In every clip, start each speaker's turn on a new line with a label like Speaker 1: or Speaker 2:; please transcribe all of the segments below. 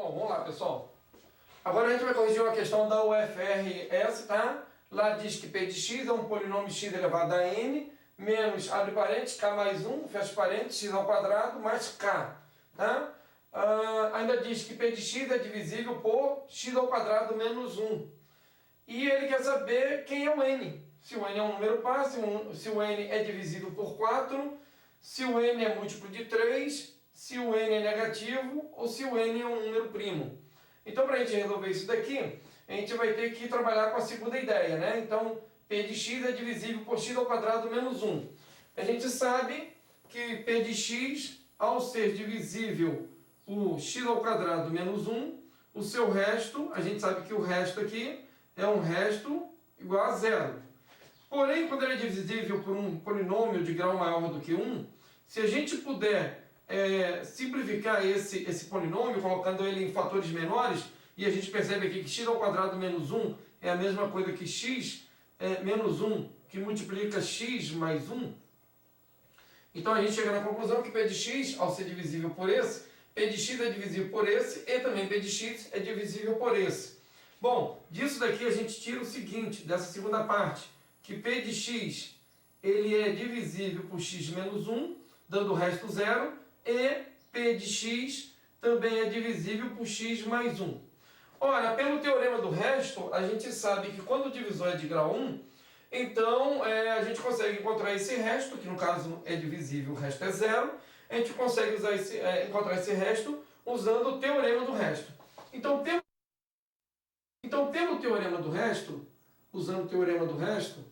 Speaker 1: Bom, vamos lá, pessoal. Agora a gente vai corrigir uma questão da UFRS, tá? Lá diz que P de x é um polinômio x elevado a n, menos, abre parênteses, k mais 1, fecha parênteses, x ao quadrado, mais k, tá? Ainda diz que P de x é divisível por x ao quadrado menos 1. E ele quer saber quem é o n. Se o n é um número par, se o n é divisível por 4, se o n é múltiplo de 3, se o n é negativo ou se o n é um número primo. Então, para a gente resolver isso daqui, a gente vai ter que trabalhar com a segunda ideia, né? Então, P de x é divisível por x ao quadrado menos 1. A gente sabe que P de x, ao ser divisível por x ao quadrado menos 1, o seu resto, a gente sabe que o resto aqui é um resto igual a zero. Porém, quando ele é divisível por um polinômio de grau maior do que 1, se a gente puder simplificar esse polinômio, colocando ele em fatores menores, e a gente percebe aqui que x ao quadrado menos 1 é a mesma coisa que x menos 1, que multiplica x mais 1. Então a gente chega na conclusão que P de x, ao ser divisível por esse, P de x é divisível por esse, e também P de x é divisível por esse. Bom, disso daqui a gente tira o seguinte, dessa segunda parte, que P de x ele é divisível por x menos 1, dando o resto zero, e P de x também é divisível por x mais 1. Ora, pelo teorema do resto, a gente sabe que quando o divisor é de grau 1, então a gente consegue encontrar esse resto, que no caso é divisível, o resto é zero, a gente consegue encontrar esse resto usando o teorema do resto. Então, pelo teorema do resto, usando o teorema do resto,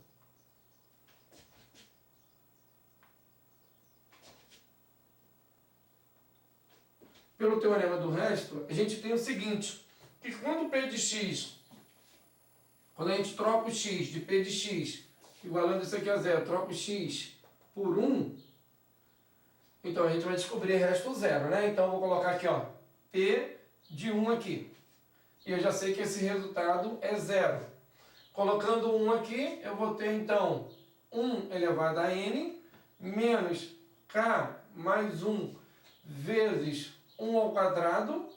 Speaker 1: a gente tem o seguinte, que quando P de x, quando a gente troca o x de P de x, igualando isso aqui a zero, troca o x por 1, então a gente vai descobrir resto zero, né? Então eu vou colocar aqui, ó, P de 1 aqui. E eu já sei que esse resultado é zero. Colocando 1 aqui, eu vou ter então 1 elevado a n, menos k mais 1 vezes 1 ao quadrado,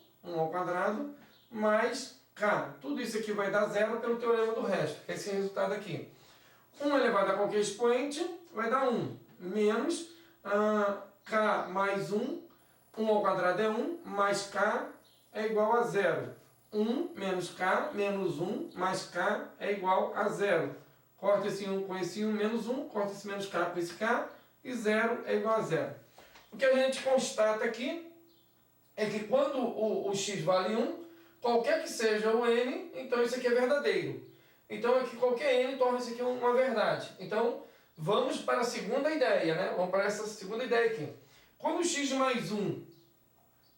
Speaker 1: mais k. Tudo isso aqui vai dar zero pelo teorema do resto, que é esse resultado aqui. 1 elevado a qualquer expoente vai dar 1, menos k mais 1, 1 ao quadrado é 1, mais k é igual a zero. 1 menos k, menos 1, mais k é igual a zero. Corta esse 1 com esse 1, menos 1, corta esse menos k com esse k, e zero é igual a zero. O que a gente constata aqui é que quando o x vale 1, qualquer que seja o n, então isso aqui é verdadeiro. Então aqui qualquer n torna isso aqui uma verdade. Então vamos para a segunda ideia, né? Vamos para essa segunda ideia aqui. Quando o x mais 1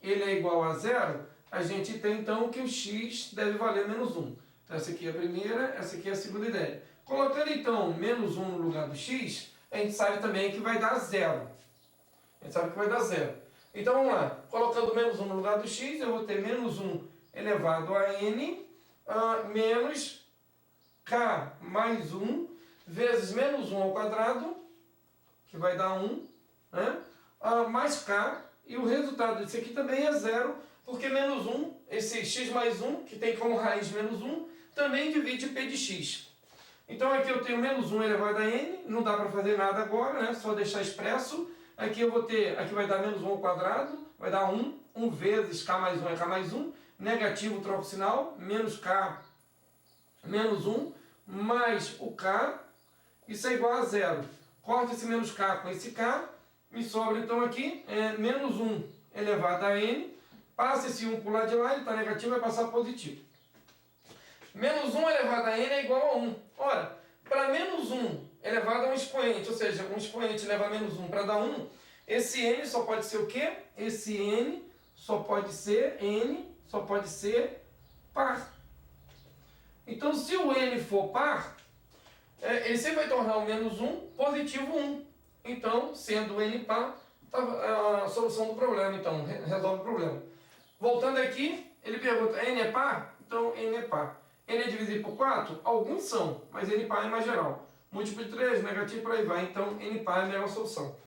Speaker 1: ele é igual a zero, a gente tem então que o x deve valer menos 1. Então essa aqui é a primeira, essa aqui é a segunda ideia. Colocando então menos 1 no lugar do x, a gente sabe também que vai dar zero. A gente sabe que vai dar zero. Então vamos lá, colocando menos 1 no lugar do x, eu vou ter menos 1 elevado a n, menos k mais 1, vezes menos 1 ao quadrado, que vai dar 1, né? Mais k, e o resultado disso aqui também é zero, porque menos 1, esse x mais 1, que tem como raiz menos 1, também divide P de x. Então aqui eu tenho menos 1 elevado a n, não dá para fazer nada agora, né? Só deixar expresso. Aqui eu vou ter, aqui vai dar menos 1 ao quadrado, vai dar 1, 1 vezes k mais 1 é k mais 1, negativo troca o sinal, menos k, menos 1, mais o k, isso é igual a zero. Corta esse menos k com esse k, me sobra então aqui menos 1 elevado a n, passa esse 1 para o lado de lá, ele está negativo, vai passar positivo. Menos 1 elevado a n é igual a 1. Ora, para menos 1 elevado a um expoente, ou seja, um expoente leva menos 1 para dar 1, esse n só pode ser o quê? Esse n só pode ser par. Então, se o n for par, ele sempre vai tornar o menos 1 positivo 1. Então, sendo o n par, tá a solução do problema, então, resolve o problema. Voltando aqui, ele pergunta, n é par? Então, n é par. N é divisível por 4? Alguns são, mas n par é mais geral. Múltiplo de 3, negativo, por aí vai. Então, n par é a melhor solução.